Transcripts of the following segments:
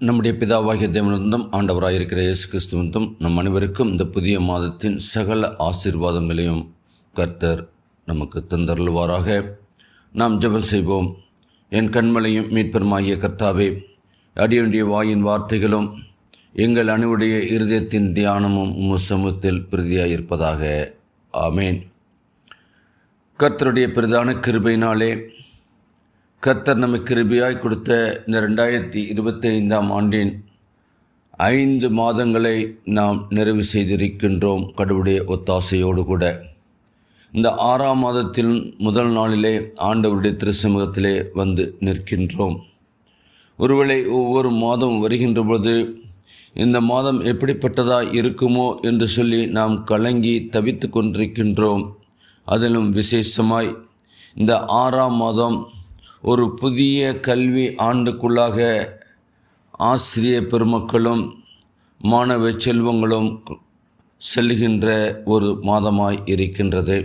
நம்முடைய பிதாவாகிய தேவனிருந்தும் ஆண்டவராயிருக்கிற இயேசு கிறிஸ்துவினும் நம் அனைவருக்கும் இந்த புதிய மாதத்தின் சகல ஆசீர்வாதங்களையும் கர்த்தர் நமக்கு தந்தருள்வாராக. நாம் ஜெபம் செய்வோம். என் கண்மலையும் மீட்பெருமாகிய கர்த்தாவே, அடியுடைய வாயின் வார்த்தைகளும் எங்கள் அனைவருடைய இருதயத்தின் தியானமும் சமூகத்தில் பிரதியாயிருப்பதாக. ஆமேன். கர்த்தருடைய பிரதான கிருபையினாலே கர்த்தர் நமக்கு கிருபையாய் கொடுத்த இந்த 2025 ஆண்டின் 5 மாதங்களை நாம் நிறைவு செய்திருக்கின்றோம். கடவுளுடைய ஒத்தாசையோடு கூட இந்த 6ஆம் மாதத்தின் முதல் நாளிலே ஆண்டவருடைய திருச்சமூகத்திலே வந்து நிற்கின்றோம். ஒருவேளை ஒவ்வொரு மாதம் வருகின்ற பொழுது இந்த மாதம் எப்படிப்பட்டதாக இருக்குமோ என்று சொல்லி நாம் கலங்கி தவித்து கொண்டிருக்கின்றோம். அதிலும் விசேஷமாய் இந்த 6ஆம் மாதம் ஒரு புதிய கல்வி ஆண்டுக்குள்ளாக ஆசிரிய பெருமக்களும் மாணவ செல்வங்களும் செல்கின்ற ஒரு மாதமாய் இருக்கின்றது.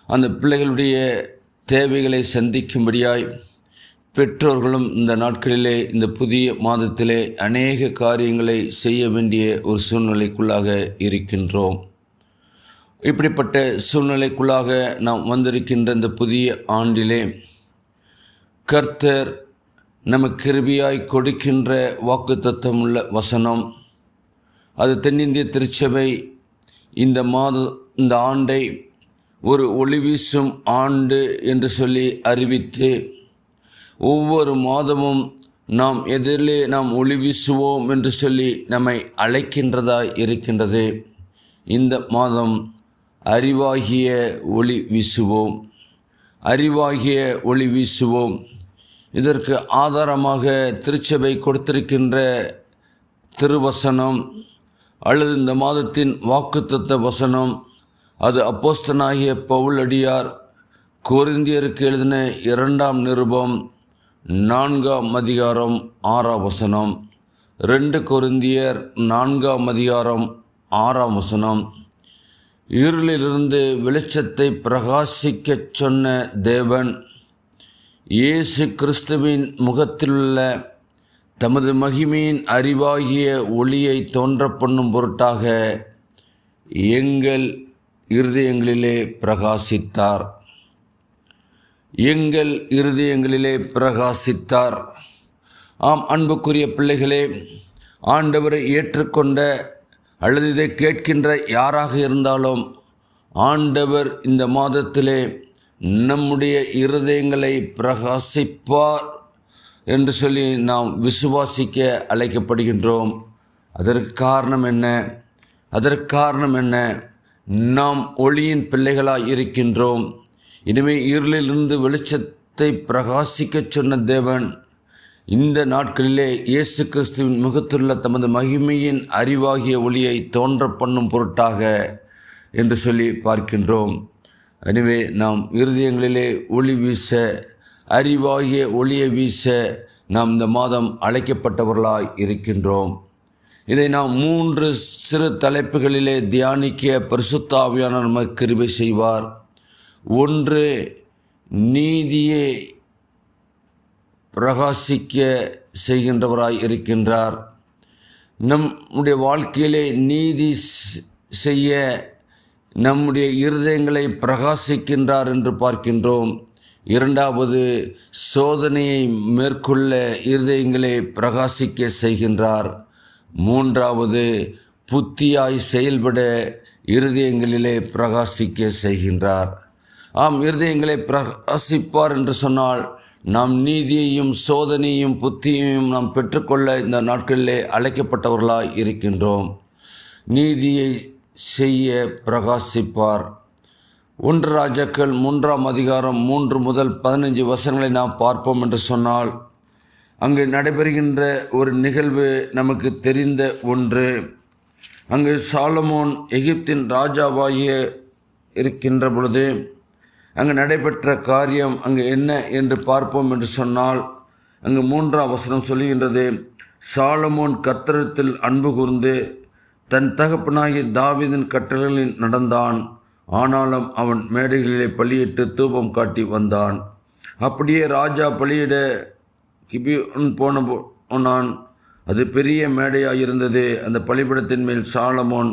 அந்த பிள்ளைகளுடைய தேவைகளை சந்திக்கும்படியாய் பெற்றோர்களும் இந்த நாட்களிலே இந்த புதிய மாதத்திலே அநேக காரியங்களை செய்ய வேண்டிய ஒரு சூழ்நிலைக்குள்ளாக இருக்கின்றோம். இப்படிப்பட்ட சூழ்நிலைக்குள்ளாக நாம் வந்திருக்கின்ற இந்த புதிய ஆண்டிலே கர்த்தர் நமக்கு கிருபையாய் கொடுக்கின்ற வாக்குத்தத்தமுள்ள வசனம், அது தென்னிந்திய திருச்சபை இந்த ஆண்டை ஒரு ஒளி வீசும் ஆண்டு என்று சொல்லி அறிவித்து ஒவ்வொரு மாதமும் நாம் எதிரிலே நாம் ஒளி வீசுவோம் என்று சொல்லி நம்மை அழைக்கின்றதாய் இருக்கின்றது. இந்த மாதம் அறிவாகிய ஒளி வீசுவோம், அறிவாகிய ஒளி வீசுவோம். இதற்கு ஆதாரமாக திருச்சபை கொடுத்திருக்கின்ற திருவசனம் அல்லது இந்த மாதத்தின் வாக்குத்தத்த வசனம், அது அப்போஸ்தலனாகிய பவுல் அடியார் கொரிந்தியருக்கு எழுதின 2ஆம் நிருபம் 4ஆம் அதிகாரம் 6ஆம் வசனம், 2 கொரிந்தியர் 4ஆம் அதிகாரம் 6ஆம் வசனம். இருளிலிருந்து வெளிச்சத்தை பிரகாசிக்கச் சொன்ன தேவன் இயேசு கிறிஸ்துவின் முகத்திலுள்ள தமது மகிமையின் அறிவாகிய ஒளியை தோன்ற பண்ணும் பொருட்டாக எங்கள் இருதயங்களிலே பிரகாசித்தார். எங்கள் இருதயங்களிலே பிரகாசித்தார். ஆம், அன்புக்குரிய பிள்ளைகளே, ஆண்டவரை ஏற்றுக்கொண்ட அல்லது இதை கேட்கின்ற யாராக இருந்தாலும் ஆண்டவர் இந்த மாதத்திலே நம்முடைய இருதயங்களை பிரகாசிப்பார் என்று சொல்லி நாம் விசுவாசிக்க அழைக்கப்படுகின்றோம். அதற்கு காரணம் என்ன? நாம் ஒளியின் பிள்ளைகளாய் இருக்கின்றோம். இனிமேல் இருளிலிருந்து வெளிச்சத்தை பிரகாசிக்கச் சொன்ன தேவன் இந்த நாட்களிலே இயேசு கிறிஸ்துவின் முகத்துள்ள தமது மகிமையின் அறிவாகிய ஒளியை தோன்ற பண்ணும் பொருட்டாக என்று சொல்லி பார்க்கின்றோம். எனவே நாம் இருதயங்களிலே ஒளி வீச, அறிவாகிய ஒளியை வீச நாம் இந்த மாதம் அழைக்கப்பட்டவர்களாய் இருக்கின்றோம். இதை நாம் 3 சிறு தலைப்புகளிலே தியானிக்க பரிசுத்த ஆவியானவர் நமக்கு கிருபை செய்வார். 1, நீதியை பிரகாசிக்க செய்கின்றவராய் இருக்கின்றார். நம்முடைய வாழ்க்கையிலே நீதி செய்ய நம்முடைய இருதயங்களை பிரகாசிக்கின்றார் என்று பார்க்கின்றோம். 2வது, சோதனையை மேற்கொள்ள இருதயங்களை பிரகாசிக்க செய்கின்றார். 3வது, புத்தியாய் செயல்பட இருதயங்களிலே பிரகாசிக்க செய்கின்றார். ஆம், இருதயங்களை பிரகாசிப்பார் என்று சொன்னால் நாம் நீதியையும் சோதனையும் புத்தியையும் நாம் பெற்றுக்கொள்ள இந்த நாட்களிலே அழைக்கப்பட்டவர்களாய் இருக்கின்றோம். நீதியை செய்ய பிரகாசிப்பார். 1 ராஜாக்கள் 3ஆம் அதிகாரம் 3 முதல் 15 வசனங்களை நாம் பார்ப்போம் என்று சொன்னால், அங்கு நடைபெறுகின்ற ஒரு நிகழ்வு நமக்கு தெரிந்த ஒன்று. அங்கு சாலமோன் எகிப்தின் ராஜாவாகிய இருக்கின்ற பொழுது அங்கு நடைபெற்ற காரியம் அங்கு என்ன என்று பார்ப்போம் என்று சொன்னால், அங்கு 3ஆம் வசனம் சொல்லுகின்றது, சாலமோன் கர்த்தரிடத்தில் அன்பு கூர்ந்து தன் தகப்பனாகிய தாவீதின் கட்டளைகளில் நடந்தான். ஆனாலும் அவன் மேடைகளிலே பலியிட்டு தூபம் காட்டி வந்தான். அப்படியே ராஜா பலியிட கிபியோன் போனான். அது பெரிய மேடையாக இருந்தது. அந்த பலிபீடத்தின் மேல் சாலமோன்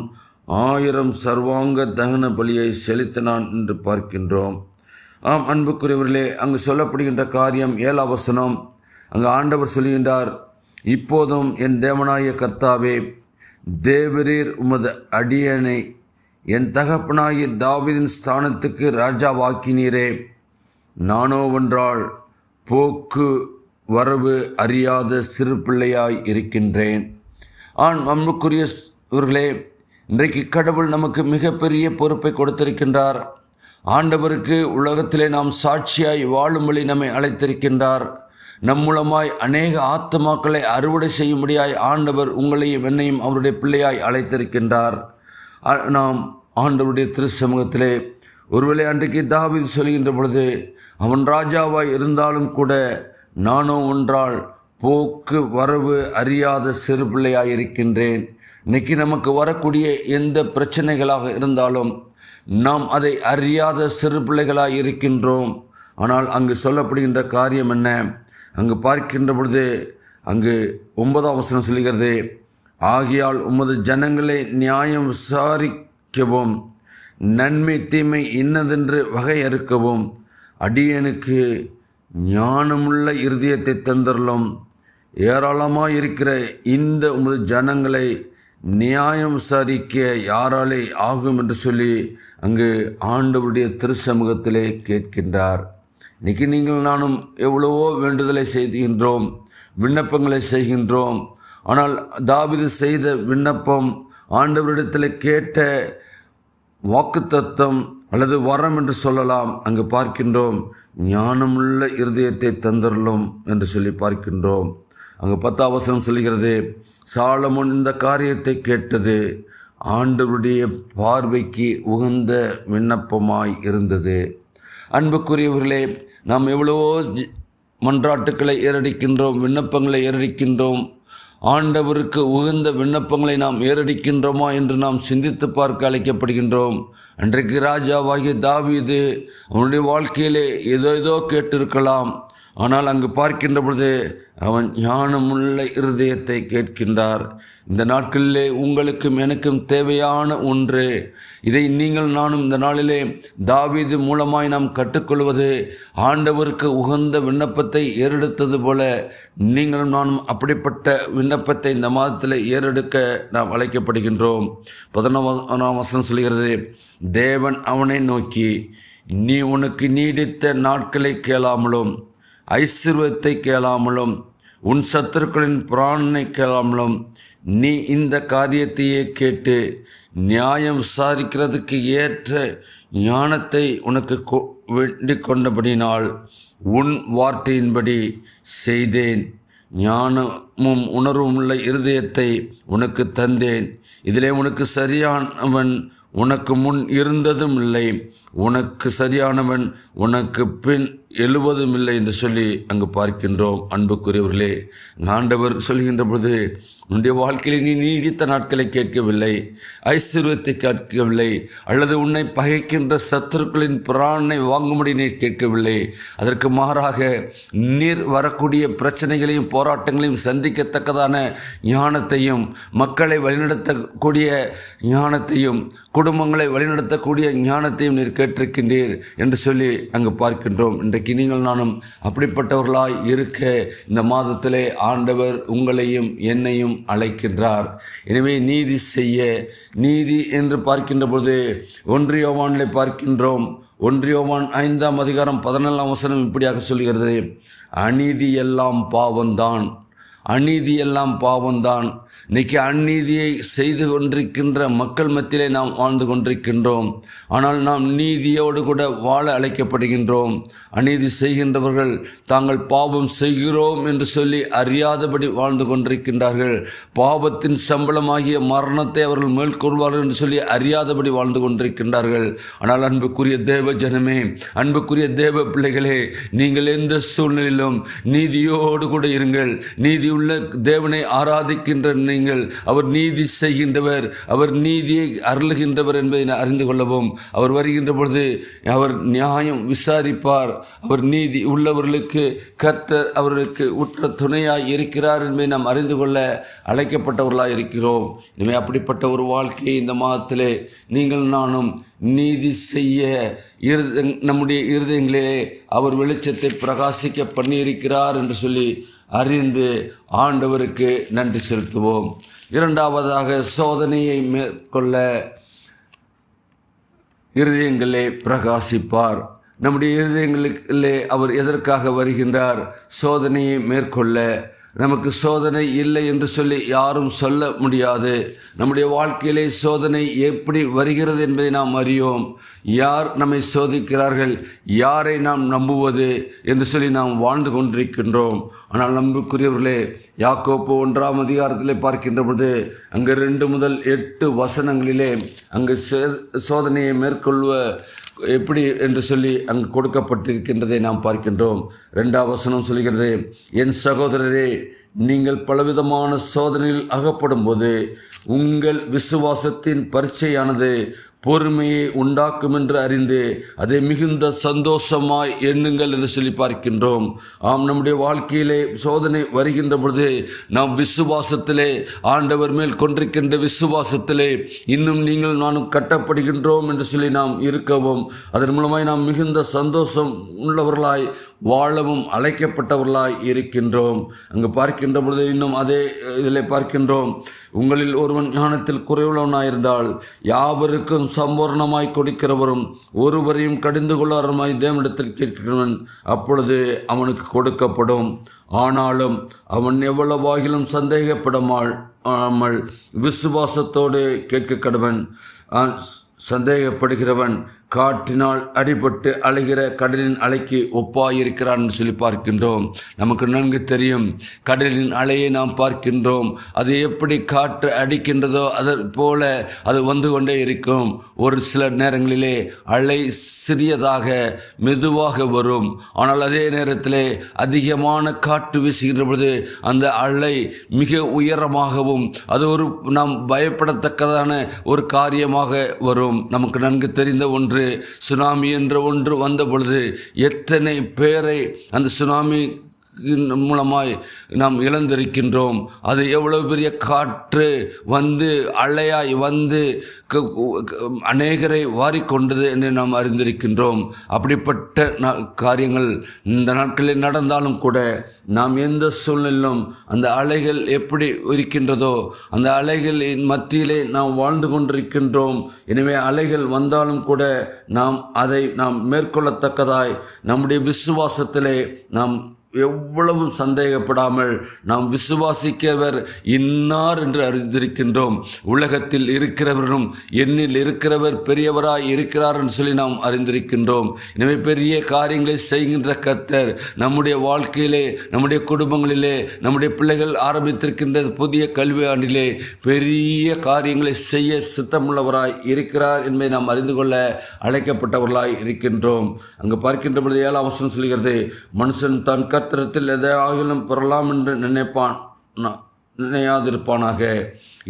1000 சர்வாங்க தகன பலியை செலுத்தினான் என்று பார்க்கின்றோம். ஆம் அன்புக்குரியவர்களே, அங்கு சொல்லப்படுகின்ற காரியம் 7ஆம் வசனம். அங்கு ஆண்டவர் சொல்கின்றார், இப்போதும் என் தேவனாய கர்த்தாவே, தேவரீர் உமது அடியனை என் தகப்பனாகிய தாவீதின் ஸ்தானத்துக்கு ராஜாவாக்கினீரே. நானோவென்றால் போக்கு வரவு அறியாத சிறு பிள்ளையாய் இருக்கின்றேன். அன்புக்குரியவர்களே, இன்றைக்கு கடவுள் நமக்கு மிகப்பெரிய பொறுப்பை கொடுத்திருக்கின்றார். ஆண்டவருக்கு உலகத்திலே நாம் சாட்சியாய் வாழும்படி நம்மை அழைத்திருக்கின்றார். நம் மூலமாய் அநேக ஆத்துமாக்களை அறுவடை செய்யும்படியாய் ஆண்டவர் உங்களையும் என்னையும் அவருடைய பிள்ளையாய் அழைத்திருக்கின்றார். நாம் ஆண்டவருடைய திருச்சமூகத்திலே ஒருவேளை அன்றைக்கு தாவீது சொல்கின்ற பொழுது, அவன் ராஜாவாய் இருந்தாலும் கூட நானோ ஒன்றால் போக்கு வரவு அறியாத சிறு பிள்ளையாய் இருக்கின்றேன். இன்னைக்கு நமக்கு வரக்கூடிய எந்த பிரச்சனைகளாக இருந்தாலும் நாம் அதை அறியாத சிறு பிள்ளைகளாய் இருக்கின்றோம். ஆனால் அங்கு சொல்லப்படுகின்ற காரியம் என்ன? அங்கு பார்க்கின்ற பொழுது அங்கு 9ஆம் வசனம் சொல்கிறது, ஆகையால் உமது ஜனங்களை நியாயம் விசாரிக்கவும் நன்மை தீமை இன்னதென்று வகையறுக்கவும் அடியனுக்கு ஞானமுள்ள இருதயத்தை தந்தரலும். ஏராளமாயிருக்கிற இந்த உமது ஜனங்களை நியாயம் விசாரிக்க யாராலே ஆகும் என்று சொல்லி அங்கு ஆண்டவருடைய திருச்சமூகத்திலே கேட்கின்றார். இன்றைக்கி நீங்கள் நானும் எவ்வளவோ வேண்டுதலை செய்கின்றோம், விண்ணப்பங்களை செய்கின்றோம். ஆனால் தாவீது செய்த விண்ணப்பம் ஆண்டவரிடத்தில் கேட்ட வாக்குத்தத்தம் அல்லது வரம் என்று சொல்லலாம். அங்கு பார்க்கின்றோம், ஞானமுள்ள இருதயத்தை தந்தரலும் என்று சொல்லி பார்க்கின்றோம். அங்கு 10ஆம் வசனம் சொல்கிறது, சாலமோன் இந்த காரியத்தை கேட்டது ஆண்டவருடைய பார்வைக்கு உகந்த விண்ணப்பமாய் இருந்தது. அன்புக்குரியவர்களே, நாம் எவ்வளவோ மன்றாட்டுக்களை ஏறடிக்கின்றோம், விண்ணப்பங்களை ஏறடிக்கின்றோம். ஆண்டவருக்கு உகந்த விண்ணப்பங்களை நாம் ஏறடிக்கின்றோமா என்று நாம் சிந்தித்து பார்க்க அழைக்கப்படுகின்றோம். அன்றைக்கு ராஜாவாகிய தாவீது அவனுடைய வாழ்க்கையிலே ஏதோ கேட்டிருக்கலாம். ஆனால் அங்கு பார்க்கின்ற பொழுது அவன் ஞானமுள்ள இருதயத்தை கேட்கின்றார். இந்த நாட்களிலே உங்களுக்கும் எனக்கும் தேவையான ஒன்று, இதை நீங்கள் நானும் இந்த நாளிலே தாவீது மூலமாய் நாம் கற்றுக்கொள்வது, ஆண்டவருக்கு உகந்த விண்ணப்பத்தை ஏறெடுத்தது போல நீங்களும் நானும் அப்படிப்பட்ட விண்ணப்பத்தை இந்த மாதத்தில் ஏறெடுக்க நாம் அழைக்கப்படுகின்றோம். 11ஆம் வசனம் சொல்கிறது, தேவன் அவனை நோக்கி, நீ உனக்கு நீடித்த நாட்களை கேளாமலும் ஐஸ்வர்யத்தை கேளாமலும் உன் சத்துருக்களின் பிராணனை கேளாமலும் நீ இந்த காரியத்தையே கேட்டு நியாயம் விசாரிக்கிறதுக்கு ஏற்ற ஞானத்தை உனக்கு வேண்டிக் கொண்டபடினால் உன் வார்த்தையின்படி செய்தேன். ஞானமும் உணர்வும் உள்ள இருதயத்தை உனக்கு தந்தேன். இதிலே உனக்கு சரியானவன் உனக்கு முன் இருந்ததும் இல்லை, உனக்கு சரியானவன் உனக்கு பின் எழுவதும் இல்லை என்று சொல்லி அங்கு பார்க்கின்றோம். அன்புக்குரியவர்களே, ஆண்டவர் சொல்கின்ற பொழுது, உன்னுடைய வாழ்க்கையில் நீ நீடித்த நாட்களை கேட்கவில்லை, ஐஸ்வர்யத்தை கேட்கவில்லை, அல்லது உன்னை பகைக்கின்ற சத்துருக்களின் பிராணனை வாங்கும்படி நீர் கேட்கவில்லை. அதற்கு மாறாக நீர் வரக்கூடிய பிரச்சனைகளையும் போராட்டங்களையும் சந்திக்கத்தக்கதான ஞானத்தையும், மக்களை வழிநடத்தக்கூடிய ஞானத்தையும், குடும்பங்களை வழிநடத்தக்கூடிய ஞானத்தையும் நீர் கேட்டிருக்கின்றீர் என்று சொல்லி அங்கு பார்க்கின்றோம். இன்றைக்கு நீங்கள் நானும் அப்படிப்பட்டவர்களாய் இருக்க இந்த மாதத்திலே ஆண்டவர் உங்களையும் என்னையும் அழைக்கின்றார். எனவே நீதி செய்ய, நீதி என்று பார்க்கின்ற பொழுது 1 யோவானிலே பார்க்கின்றோம். 1 யோவான் 5ஆம் அதிகாரம் 14ஆம் வசனம் இப்படியாக சொல்கிறது, அநீதி எல்லாம் பாவம்தான், அநீதி எல்லாம் பாவம்தான். இன்னைக்கு அநீதியை செய்து கொண்டிருக்கின்ற மக்கள் மத்தியிலே நாம் வாழ்ந்து கொண்டிருக்கின்றோம். ஆனால் நாம் நீதியோடு கூட வாழ அழைக்கப்படுகின்றோம். அநீதி செய்கின்றவர்கள் தாங்கள் பாவம் செய்கிறோம் என்று சொல்லி அறியாதபடி வாழ்ந்து கொண்டிருக்கின்றார்கள். பாவத்தின் சம்பளமாகிய மரணத்தை அவர்கள் மேற்கொள்வார்கள் என்று சொல்லி அறியாதபடி வாழ்ந்து கொண்டிருக்கின்றார்கள். ஆனால் அன்புக்குரிய தேவ ஜனமே, அன்புக்குரிய தேவ பிள்ளைகளே, நீங்கள் எந்த சூழ்நிலையிலும் நீதியோடு கூட இருங்கள். நீதி நீதியுள்ள தேவனை ஆராதிக்கின்ற நீங்கள் அவர் நீதி செய்கின்றவர், அவர் நீதியை அருளுகின்றவர் என்பதை அறிந்து கொள்ளவும், அவர் வருகின்ற பொழுது அவர் நியாயம் விசாரிப்பார், அவர் நீதி உள்ளவர்களுக்கு கர்த்தர் அவர்களுக்கு உற்ற துணையாய் இருக்கிறார் என்பதை நாம் அறிந்து கொள்ள அழைக்கப்பட்டவர்களாக இருக்கிறோம். எனவே அப்படிப்பட்ட ஒரு வாழ்க்கையை இந்த மாதத்திலே நீங்கள் நானும் நீதி செய்ய நம்முடைய இருதயங்களிலே அவர் வெளிச்சத்தை பிரகாசிக்க பண்ணியிருக்கிறார் என்று சொல்லி அறிந்து ஆண்டவருக்கு நன்றி செலுத்துவோம். இரண்டாவதாக, சோதனையை மேற்கொள்ள இருதயங்களே பிரகாசிப்பார். நம்முடைய இருதயங்களிலே அவர் எதற்காக வருகின்றார்? சோதனையை மேற்கொள்ள. நமக்கு சோதனை இல்லை என்று சொல்லி யாரும் சொல்ல முடியாது. நம்முடைய வாழ்க்கையிலே சோதனை எப்படி வருகிறது என்பதை நாம் அறியோம். யார் நம்மை சோதிக்கிறார்கள், யாரை நாம் நம்புவது என்று சொல்லி நாம் வாழ்ந்து கொண்டிருக்கின்றோம். ஆனால் நம்புக்குரியவர்களே, யாக்கோப்பு 1ஆம் அதிகாரத்திலே பார்க்கின்ற பொழுது அங்கு 2 முதல் 8 வசனங்களிலே அங்கு சோதனையை மேற்கொள்வ எப்படி என்று சொல்லி அங்கு கொடுக்கப்பட்டிருக்கின்றதை நாம் பார்க்கின்றோம். 2ஆம் வசனம் சொல்கிறது, என் சகோதரரே, நீங்கள் பலவிதமான சோதனையில் அகப்படும் போது உங்கள் விசுவாசத்தின் பரீட்சையானது பொறுமையை உண்டாக்கும் என்று அறிந்து அதை மிகுந்த சந்தோஷமாய் எண்ணுங்கள் என்று சொல்லி பார்க்கின்றோம். ஆம், நம்முடைய வாழ்க்கையிலே சோதனை வருகின்ற பொழுது நாம் விசுவாசத்திலே, ஆண்டவர் மேல் கொண்டிருக்கின்ற விசுவாசத்திலே இன்னும் நீங்கள் நானும் கட்டப்படுகின்றோம் என்று சொல்லி நாம் இருக்கவும், அதன் மூலமாய் நாம் மிகுந்த சந்தோஷம் உள்ளவர்களாய் வாழவும் அழைக்கப்பட்டவர்களாய் இருக்கின்றோம். அங்கு பார்க்கின்ற பொழுது இன்னும் அதே இதில் பார்க்கின்றோம், உங்களில் ஒருவன் ஞானத்தில் குறைவுள்ளவனாயிருந்தால் யாவருக்கும் சம்பூர்ணமாய் கொடுக்கிறவரும் ஒருவரையும் கடிந்து கொள்ளாருமாய் தேவனிடத்தில் கேட்கிறவன், அப்பொழுது அவனுக்கு கொடுக்கப்படும். ஆனாலும் அவன் எவ்வளவாகிலும் சந்தேகப்படாமல் விசுவாசத்தோடு கேட்க கடவன். சந்தேகப்படுகிறவன் காற்றினால் அடிபட்டு அலைகிற கடலின் அலைக்கு ஒப்பாயிருக்கிறான் சொல்லி பார்க்கின்றோம். நமக்கு நன்கு தெரியும், கடலின் அலையை நாம் பார்க்கின்றோம். அது எப்படி காற்று அடிக்கின்றதோ அதை போல அது வந்து கொண்டே இருக்கும். ஒரு சில நேரங்களிலே அலை சிறியதாக மெதுவாக வரும். ஆனால் அதே நேரத்திலே அதிகமான காற்று வீசுகின்ற பொழுது அந்த அலை மிக உயரமாகவும் அது ஒரு நாம் பயப்படத்தக்கதான ஒரு காரியமாக வரும். நமக்கு நன்கு தெரிந்த ஒன்று, சுனாமி என்ற ஒன்று வந்த பொழுது எத்தனை பேரை அந்த சுனாமி மூலமாய் நாம் இழந்திருக்கின்றோம். அது எவ்வளவு பெரிய காற்று வந்து அலையாய் வந்து அநேகரை வாரிக்கொண்டது என்று நாம் அறிந்திருக்கின்றோம். அப்படிப்பட்ட காரியங்கள் இந்த நாட்களில் நடந்தாலும் கூட நாம் எந்த சூழ்நிலையிலும் அந்த அலைகள் எப்படி இருக்கின்றதோ அந்த அலைகளின் மத்தியிலே நாம் வாழ்ந்து கொண்டிருக்கின்றோம். எனவே அலைகள் வந்தாலும் கூட அதை நாம் மேற்கொள்ளத்தக்கதாய் நம்முடைய விசுவாசத்திலே நாம் எவ்வளவு சந்தேகப்படாமல் நாம் விசுவாசிக்கவர் இன்னார் என்று அறிந்திருக்கின்றோம். உலகத்தில் இருக்கிறவரும் என்னில் இருக்கிறவர் பெரியவராய் இருக்கிறார் என்று சொல்லி நாம் அறிந்திருக்கின்றோம். எனவே பெரிய காரியங்களை செய்கின்ற கர்த்தர் நம்முடைய வாழ்க்கையிலே, நம்முடைய குடும்பங்களிலே, நம்முடைய பிள்ளைகள் ஆரம்பித்திருக்கின்ற புதிய கல்வி ஆண்டிலே பெரிய காரியங்களை செய்ய சித்தமுள்ளவராய் இருக்கிறார் என்பதை நாம் அறிந்து கொள்ள அழைக்கப்பட்டவர்களாய் இருக்கின்றோம். அங்கு பார்க்கின்ற பொழுது 7ஆம் வசனம் சொல்கிறது, மனுஷன் தான் கர்த்தரிடத்தில் எதையாகிலும் பெறலாம் என்று நினையாதிருப்பானாக.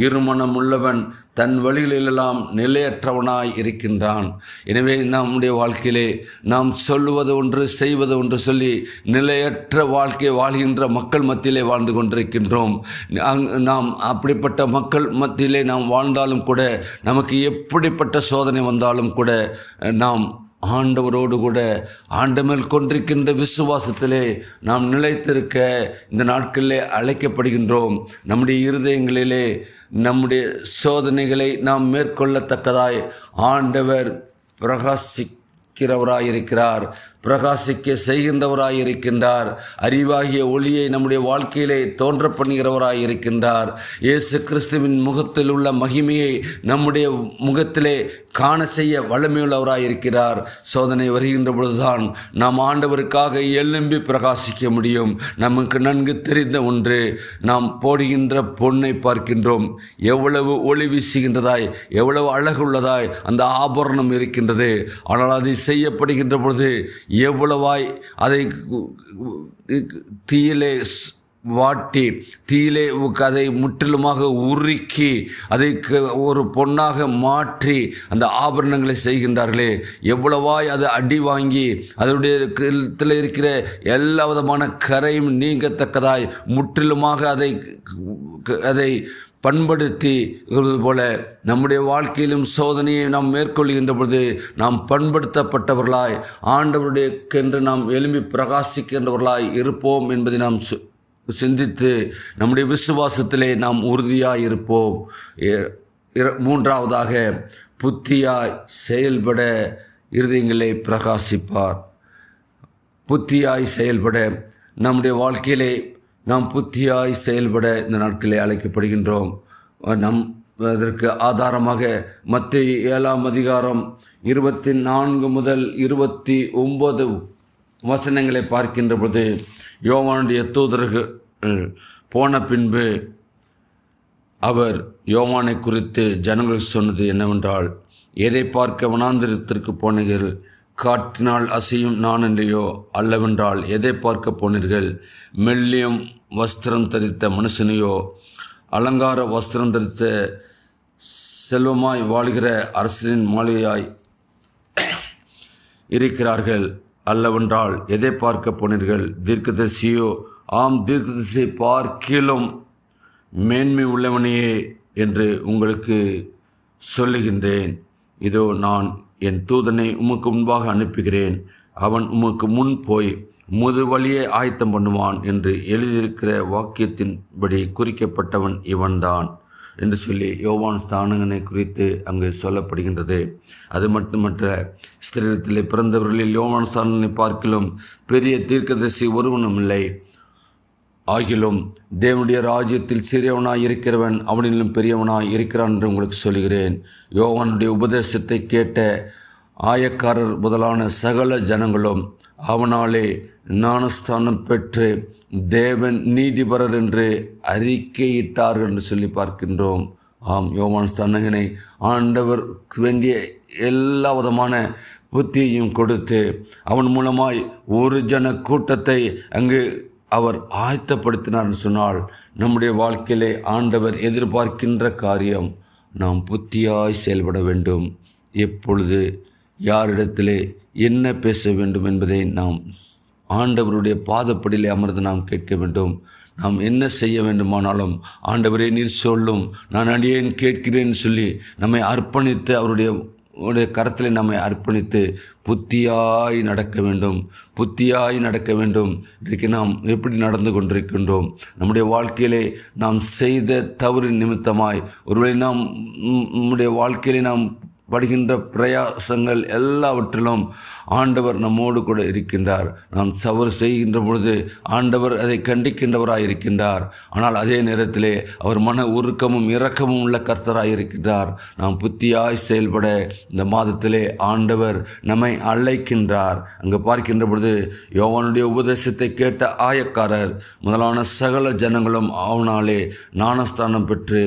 இருமனம் உள்ளவன் தன் வழிகளெல்லாம் நிலையற்றவனாய் இருக்கின்றான். எனவே நம்முடைய வாழ்க்கையிலே நாம் சொல்லுவது ஒன்று செய்வது ஒன்று சொல்லி நிலையற்ற வாழ்க்கை வாழ்கின்ற மக்கள் மத்தியிலே வாழ்ந்து கொண்டிருக்கின்றோம். நாம் அப்படிப்பட்ட மக்கள் மத்தியிலே நாம் வாழ்ந்தாலும் கூட நமக்கு எப்படிப்பட்ட சோதனை வந்தாலும் கூட நாம் ஆண்டவரோடு கூட ஆண்டமேல் கொண்டிருக்கின்ற விசுவாசத்திலே நாம் நிலைத்திருக்க இந்த நாட்களிலே அழைக்கப்படுகின்றோம். நம்முடைய இருதயங்களிலே நம்முடைய சோதனைகளை நாம் மேற்கொள்ளத்தக்கதாய் ஆண்டவர் பிரகாசிக்கிறவராயிருக்கிறார், பிரகாசிக்க செய்கின்றவராயிருக்கின்றார். அறிவாகிய ஒளியை நம்முடைய வாழ்க்கையிலே தோன்ற பண்ணுகிறவராயிருக்கின்றார். இயேசு கிறிஸ்துவின் முகத்தில் உள்ள மகிமையை நம்முடைய முகத்திலே காண செய்ய வல்லமையுள்ளவராயிருக்கிறார். சோதனை வருகின்ற பொழுதுதான் நாம் ஆண்டவருக்காக எழும்பி பிரகாசிக்க முடியும். நமக்கு நன்கு தெரிந்த ஒன்று, நாம் போடுகின்ற பொன்னை பார்க்கின்றோம், எவ்வளவு ஒளி வீசுகின்றதாய், எவ்வளவு அழகுள்ளதாய் அந்த ஆபரணம் இருக்கின்றது. ஆனால் அதை செய்யப்படுகின்ற பொழுது எவ்வளவாய் அதை தீயிலே வாட்டி தீயிலே அதை முற்றிலுமாக உருக்கி அதை ஒரு பொன்னாக மாற்றி அந்த ஆபரணங்களை செய்கின்றார்களே, எவ்வளவாய் அது அடி வாங்கி அதனுடைய இருக்கிற எல்லா விதமான கரையும் நீங்கத்தக்கதாய் முற்றிலுமாக அதை பண்படுத்தி போல நம்முடைய வாழ்க்கையிலும் சோதனையை நாம் மேற்கொள்கின்ற பொழுது நாம் பண்படுத்தப்பட்டவர்களாய் ஆண்டவருடையக்கென்று நாம் எழும்பி பிரகாசிக்கின்றவர்களாய் இருப்போம் என்பதை நாம் சிந்தித்து நம்முடைய விசுவாசத்திலே நாம் உறுதியாய் இருப்போம். மூன்றாவதாக, புத்தியாய் செயல்பட இருதயங்களை பிரகாசிப்பார். புத்தியாய் செயல்பட நம்முடைய வாழ்க்கையிலே நாம் புத்தியாய் செயல்பட இந்த நாட்களிலே அழைக்கப்படுகின்றோம். அதற்கு ஆதாரமாக மத்தேயு 7ஆம் அதிகாரம் 24 முதல் 29 வசனங்களை பார்க்கின்ற பொழுது, யோவானுடைய தூதர்கள் போன பின்பு அவர் யோவானை குறித்து ஜனங்கள் சொன்னது என்னவென்றால், எதை பார்க்க வனாந்திரத்திற்கு போனீர்கள்? காற்றினால் அசையும் நானென்றையோ? அல்லவென்றால் எதை பார்க்க போனீர்கள்? மெல்லியம் வஸ்திரம் தரித்த மனுஷனையோ? அலங்கார வஸ்திரம் தரித்த செல்வமாய் வாழ்கிற அரசனின் மாளிகையாய் இருக்கிறார்கள்? அல்லவென்றால் எதை பார்க்க போனீர்கள்? தீர்க்கதரிசியோ? ஆம், தீர்க்கதரிசியை பார்க்கிலும் மேன்மை உள்ளவனையே என்று உங்களுக்கு சொல்லுகின்றேன். இதோ நான் என் தூதனை உமக்கு முன்பாக அனுப்புகிறேன். அவன் உமக்கு முன் போய் முது வழியை ஆயத்தம் பண்ணுவான் என்று எழுதியிருக்கிற வாக்கியத்தின்படி குறிக்கப்பட்டவன் இவன்தான் என்று சொல்லி யோவான் ஸ்நானகனை குறித்து அங்கு சொல்லப்படுகின்றது. அது மட்டுமற்ற, ஸ்திரீரத்திலே பிறந்தவர்களில் யோவான் ஸ்நானகனை பார்க்கிலும் பெரிய தீர்க்கதரிசி ஒருவனும் இல்லை. ஆகிலும் தேவனுடைய ராஜ்யத்தில் சிறியவனாய் இருக்கிறவன் அவனிலும் பெரியவனாய் இருக்கிறான் என்று உங்களுக்கு சொல்கிறேன். யோவானுடைய உபதேசத்தை கேட்ட ஆயக்காரர் முதலான சகல ஜனங்களும் அவனாலே ஞானஸ்தானம் பெற்று தேவன் நீதிபரர் என்று அறிக்கையிட்டார்கள் என்று சொல்லி பார்க்கின்றோம். ஆம், யோவான் ஸ்நானகனை ஆண்டவர் வேண்டிய எல்லா விதமான புத்தியையும் கொடுத்து அவன் மூலமாய் ஒரு ஜன கூட்டத்தை அங்கு அவர் ஆயத்தப்படுத்தினார் என்று சொன்னால், நம்முடைய வாழ்க்கையிலே ஆண்டவர் எதிர்பார்க்கின்ற காரியம் நாம் புத்தியாய் செயல்பட வேண்டும். எப்பொழுது யாரிடத்திலே என்ன பேச வேண்டும் என்பதை நாம் ஆண்டவருடைய பாதப்படியிலே அமர்ந்து நாம் கேட்க வேண்டும். நாம் என்ன செய்ய வேண்டுமானாலும் ஆண்டவரே நீர் சொல்லும், நான் அடியேன் கேட்கிறேன் சொல்லி நம்மை அர்ப்பணித்து அவருடைய கரத்தில் நம்மை அர்ப்பணித்து புத்தியாய் நடக்க வேண்டும். புத்தியாய் நடக்க வேண்டும். இன்றைக்கு நாம் எப்படி நடந்து கொண்டிருக்கின்றோம்? நம்முடைய வாழ்க்கையிலே நாம் செய்த தவறு நிமித்தமாய் ஒருவேளை நம்முடைய வாழ்க்கையிலே நாம் படுகின்ற பிரயாசங்கள் எல்லாவற்றிலும் ஆண்டவர் நம்மோடு கூட இருக்கின்றார். நாம் தவறு செய்கின்ற பொழுது ஆண்டவர் அதை கண்டிக்கின்றவராய் இருக்கின்றார். ஆனால் அதே நேரத்திலே அவர் மன உருக்கமும் இரக்கமும் உள்ள கர்த்தராய் இருக்கின்றார். நாம் புத்தியாய் செயல்பட இந்த மாதத்திலே ஆண்டவர் நம்மை அழைக்கின்றார். அங்கு பார்க்கின்ற பொழுது யோவானுடைய உபதேசத்தை கேட்ட ஆயக்காரர் முதலான சகல ஜனங்களும் அவனாலே ஞானஸ்தானம் பெற்று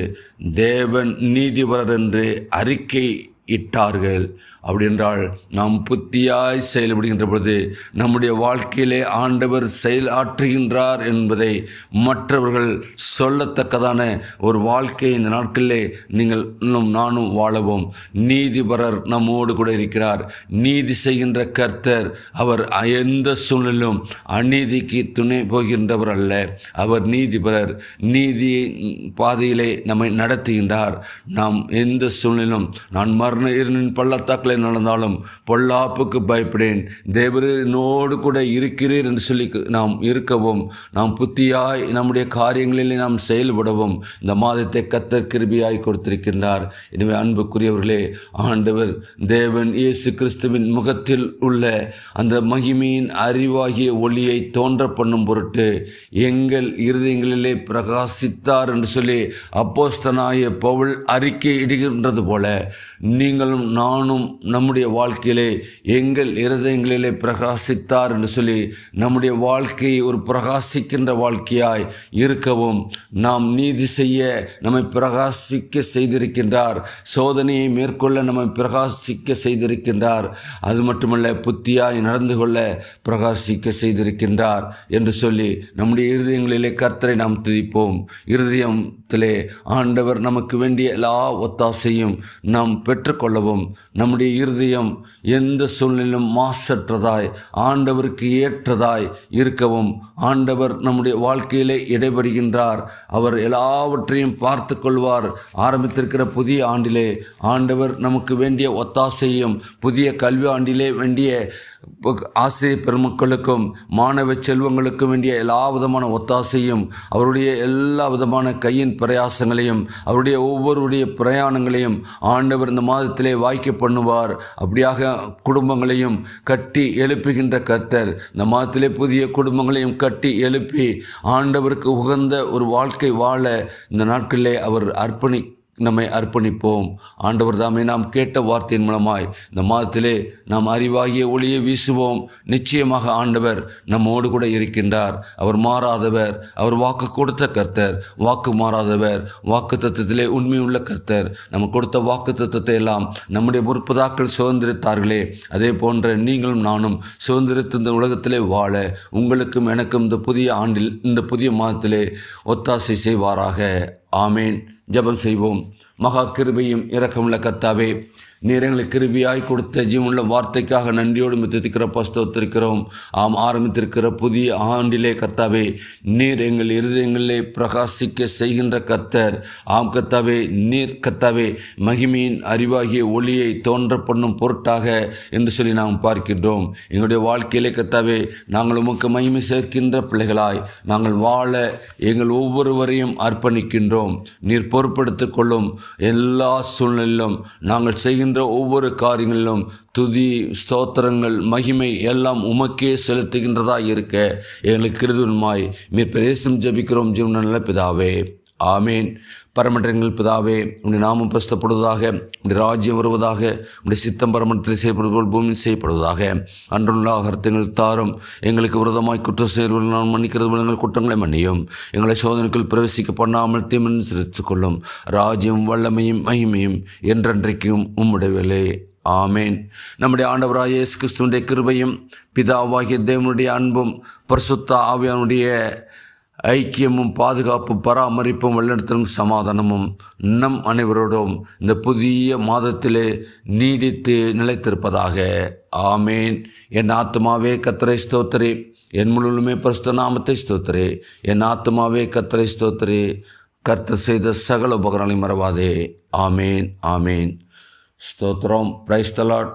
தேவன் நீதிபரர் என்று அறிக்கை இட்டார்கள். அப்படி என்றால் நாம் புத்தியாய் செயல்படுகின்ற பொழுது நம்முடைய வாழ்க்கையிலே ஆண்டவர் செயலாற்றுகின்றார் என்பதை மற்றவர்கள் சொல்லத்தக்கதான ஒரு வாழ்க்கையை இந்த நாட்களிலே நீங்கள் நானும் வாழவும். நீதிபரர் நம்மோடு கூட இருக்கிறார். நீதி செய்கின்ற கர்த்தர். அவர் எந்த சூழ்நிலும் அநீதிக்கு துணை போகின்றவர் அல்ல. அவர் நீதிபரர். நீதி பாதையிலே நம்மை நடத்துகின்றார். நாம் எந்த சூழ்நிலும் நான் மரண இருளின் பள்ளத்தாக்களை நடந்தாலும் பொல்லாப்புக்கு பயப்படேன், தேவனோடு கூட இருக்கிறீர் என்று சொல்லி நாம் இருக்கவும், நாம் புத்தியாய் நம்முடைய காரியங்களிலே நாம் செயல்படவும் இந்த மாதத்தை கர்த்தர் கிருபையாய் கொடுத்திருக்கின்றார். எனவே அன்புக்குரியவர்களே, ஆண்டவர் தேவன் இயேசு கிறிஸ்துவின் முகத்தில் உள்ள அந்த மகிமையின் அறிவாகிய ஒளியை தோன்ற பண்ணும் பொருட்டு எங்கள் இருதயங்களிலே பிரகாசித்தார் என்று சொல்லி அப்போஸ்தலனாகிய பவுல் அறிக்கை இடுகின்றது போல நீங்களும் நானும் நம்முடைய வாழ்க்கையிலே எங்கள் இருதயங்களிலே பிரகாசித்தார் என்று சொல்லி நம்முடைய வாழ்க்கையை ஒரு பிரகாசிக்கின்ற வாழ்க்கையாய் இருக்கவும் நாம் நீதி செய்ய நம்மை பிரகாசிக்க செய்திருக்கின்றார். சோதனையை மேற்கொள்ள நம்மை பிரகாசிக்க செய்திருக்கின்றார். அது மட்டுமல்ல, புத்தியாய் நடந்து கொள்ள பிரகாசிக்க செய்திருக்கின்றார் என்று சொல்லி நம்முடைய இருதயங்களிலே கர்த்தரை நாம் துதிப்போம். இருதயத்திலே ஆண்டவர் நமக்கு வேண்டிய எல்லா ஒத்தாசையும் நாம் பெற்றுக்கொள்ளவும், நம்முடைய இருதயம் எந்த சூழ்நிலையிலும் மாசற்றதாய் ஆண்டவருக்கு ஏற்றதாய் இருக்கவும் ஆண்டவர் நம்முடைய வாழ்க்கையிலே இடைபடுகின்றார். அவர் எல்லாவற்றையும் பார்த்து கொள்வார். ஆரம்பித்திருக்கிற புதிய ஆண்டிலே ஆண்டவர் நமக்கு வேண்டிய ஒத்தாசையும், புதிய கல்வி ஆண்டிலே வேண்டிய ஆசிரியர் பெருமக்களுக்கும் மாணவ செல்வங்களுக்கும் வேண்டிய எல்லா விதமான ஒத்தாசையும், அவருடைய எல்லா விதமான கையின் பிரயாசங்களையும், அவருடைய ஒவ்வொருடைய பிரயாணங்களையும் ஆண்டவர் இந்த மாதத்திலே வாய்க்க பண்ணுவார். அப்படியாக குடும்பங்களையும் கட்டி எழுப்புகின்ற கர்த்தர் இந்த மாதத்திலே புதிய குடும்பங்களையும் கட்டி எழுப்பி ஆண்டவருக்கு உகந்த ஒரு வாழ்க்கை வாழ இந்த நாட்களிலே அவர் நம்மை அர்ப்பணிப்போம். ஆண்டவர் தாமே நாம் கேட்ட வார்த்தையின் மூலமாய் இந்த மாதத்திலே நாம் அறிவாகிய ஒளியை வீசுவோம். நிச்சயமாக ஆண்டவர் நம்மோடு கூட இருக்கின்றார். அவர் மாறாதவர். அவர் வாக்கு கொடுத்த கர்த்தர், வாக்கு மாறாதவர், வாக்கு தத்துவத்திலே உண்மையுள்ள கர்த்தர். நம்ம கொடுத்த வாக்கு தத்துவத்தை எல்லாம் நம்முடைய முற்பதாக்கள் சுதந்திரித்தார்களே, அதே போன்ற நீங்களும் நானும் சுதந்திரித்து இந்த உலகத்திலே வாழ உங்களுக்கும் எனக்கும் இந்த புதிய ஆண்டில், இந்த புதிய மாதத்திலே ஒத்தாசை செய்வாராக. ஆமேன். ஜெபம் செய்வோம். மகா கிருபையும் இரக்கமுள்ள கர்த்தாவே, நீர் எங்களுக்கு கிருபியாய் கொடுத்த ஜீவனுள்ள வார்த்தைக்காக நன்றியோடு மித்திருக்கிற ஸ்தோத்திரிக்கிறோம். ஆரம்பித்திருக்கிற புதிய ஆண்டிலே கர்த்தாவே, நீர் எங்கள் இருதயங்களிலே பிரகாசிக்க செய்கின்ற கர்த்தர். கர்த்தாவே, நீர் கர்த்தாவே மகிமையின் அறிவாகிய ஒளியை தோன்ற பண்ணும் பொருட்டாக என்று சொல்லி நாம் பார்க்கின்றோம். எங்களுடைய வாழ்க்கையிலே கர்த்தாவே, நாங்கள் உமக்கு மகிமை சேர்க்கின்ற பிள்ளைகளாய் நாங்கள் வாழ எங்கள் ஒவ்வொருவரையும் அர்ப்பணிக்கின்றோம். நீர் பொறுப்படுத்திக் கொள்ளும். எல்லா சூழ்நிலையிலும் நாங்கள் செய்கின்ற ஒவ்வொரு காரியங்களிலும் துதி, ஸ்தோத்திரங்கள், மகிமை எல்லாம் உமக்கே செலுத்துகின்றதா இருக்க எங்களுக்கு கிருபையாய் நீர் பிரேசம் ஜெபிக்கிறோம். ஜீவனுள்ள நல்ல பிதாவே, ஆமேன். பரமண்டலங்கள் பிதாவே, உடைய நாமம் பிரஸ்தப்படுவதாக, உடைய ராஜ்யம் வருவதாக, உடைய சித்தம் பரமண்டலத்தில் செய்யப்படுவது போல் பூமியில் செய்யப்படுவதாக. அன்றுள்ள ஆகாரத்தை தாரும். எங்களுக்கு விரோதமாய் குற்றம் செய்வர்கள் நான் மன்னிக்கிறது போல எங்கள் குற்றங்களை மன்னியும். எங்களை சோதனைக்குள் பிரவேசிக்க பண்ணாமல் தீமன் சிரித்துக் கொள்ளும். ராஜ்யம், வல்லமையும் மகிமையும் என்றென்றைக்கும் உம்முடையவில்லை. ஆமேன். நம்முடைய ஆண்டவராகிய இயேசு கிறிஸ்துவினுடைய கிருபையும், பிதாவாகிய தேவனுடைய அன்பும், பரிசுத்த ஆவியானுடைய ஐக்கியமும், பாதுகாப்பும், பராமரிப்பும், வழிநடத்தலும், சமாதானமும் நம் அனைவரோடும் இந்த புதிய மாதத்திலே நீடித்து நிலைத்திருப்பதாக. ஆமேன். என் ஆத்துமாவே கர்த்தரை ஸ்தோத்திரி, என் முழுமே பரிசுத்த நாமத்தை ஸ்தோத்திரி. என் ஆத்துமாவே கர்த்தரை ஸ்தோத்திரி, கர்த்தர் செய்த சகல உபகாரங்களையும் மறவாதே. ஆமேன். ஆமேன். ஸ்தோத்திரம். Praise the Lord.